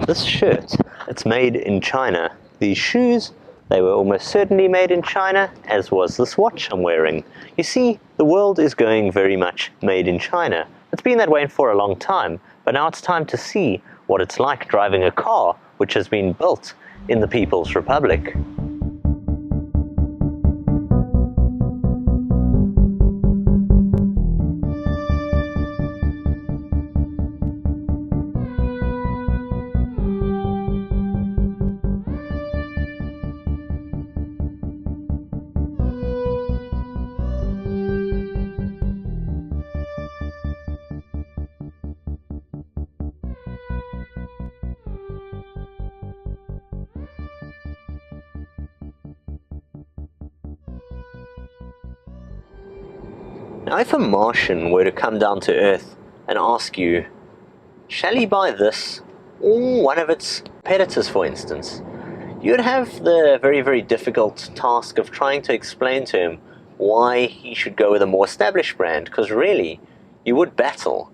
This shirt, it's made in China. These shoes, they were almost certainly made in China, as was this watch I'm wearing. You see, the world is going very much made in China. It's been that way for a long time, but now it's time to see what it's like driving a car which has been built in the People's Republic. Now if a Martian were to come down to Earth and ask you, shall he buy this or one of its competitors, for instance, you'd have the very, very difficult task of trying to explain to him why he should go with a more established brand, because really, you would battle.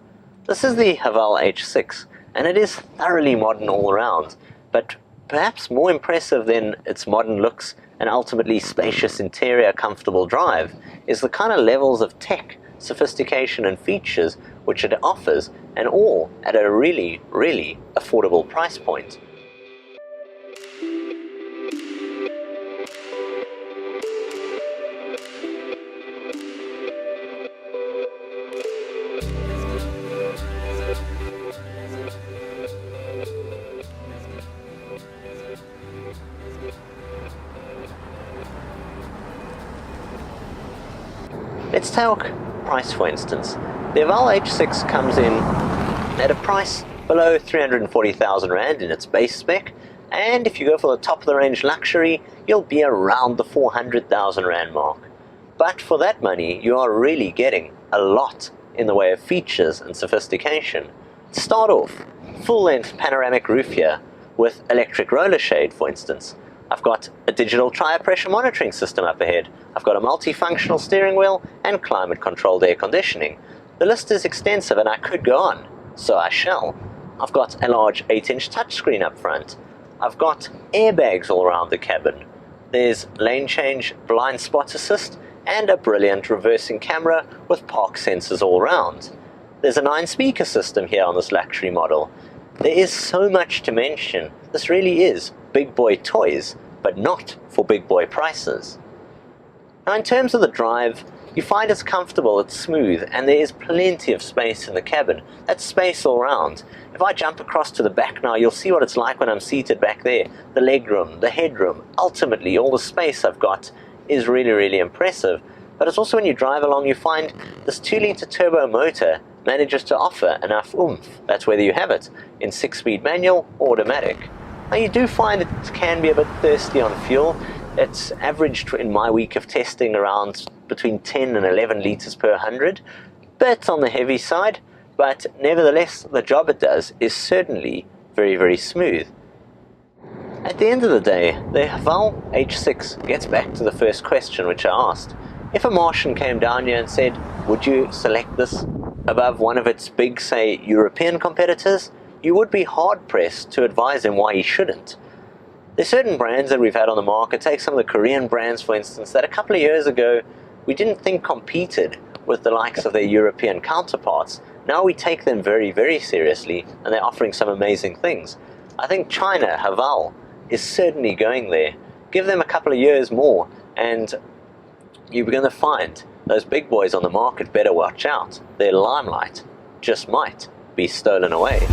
This is the Haval H6, and it is thoroughly modern all around, but perhaps more impressive than its modern looks and ultimately spacious interior, comfortable drive is the kind of levels of tech, sophistication and features which it offers, and all at a really, really affordable price point. Let's talk price, for instance. The Haval H6 comes in at a price below 340,000 Rand in its base spec, and if you go for the top of the range luxury, you'll be around the 400,000 Rand mark. But for that money, you are really getting a lot in the way of features and sophistication. To start off, full-length panoramic roof here with electric roller shade, for instance. I've got a digital tire pressure monitoring system up ahead. I've got a multifunctional steering wheel and climate-controlled air conditioning. The list is extensive and I could go on, so I shall. I've got a large 8-inch touchscreen up front. I've got airbags all around the cabin. There's lane change, blind spot assist, and a brilliant reversing camera with park sensors all around. There's a 9-speaker system here on this luxury model. There is so much to mention. This really is big boy toys, but not for big boy prices. Now in terms of the drive, you find it's comfortable, it's smooth, and there is plenty of space in the cabin. That's space all around. If I jump across to the back now, you'll see what it's like when I'm seated back there. The legroom, the headroom, ultimately all the space I've got is really, really impressive. But it's also when you drive along, you find this 2-litre turbo motor manages to offer enough oomph. That's whether you have it in 6-speed manual or automatic. Now you do find it can be a bit thirsty on fuel. It's averaged in my week of testing around between 10 and 11 litres per 100. Bit on the heavy side, but nevertheless the job it does is certainly very, very smooth. At the end of the day, the Haval H6 gets back to the first question which I asked. If a Martian came down here and said, would you select this above one of its big, say, European competitors? You would be hard-pressed to advise him why he shouldn't. There's certain brands that we've had on the market, take some of the Korean brands for instance, that a couple of years ago we didn't think competed with the likes of their European counterparts. Now we take them very, very seriously and they're offering some amazing things. I think China, Haval, is certainly going there. Give them a couple of years more and you're going to find those big boys on the market better watch out. Their limelight just might be stolen away.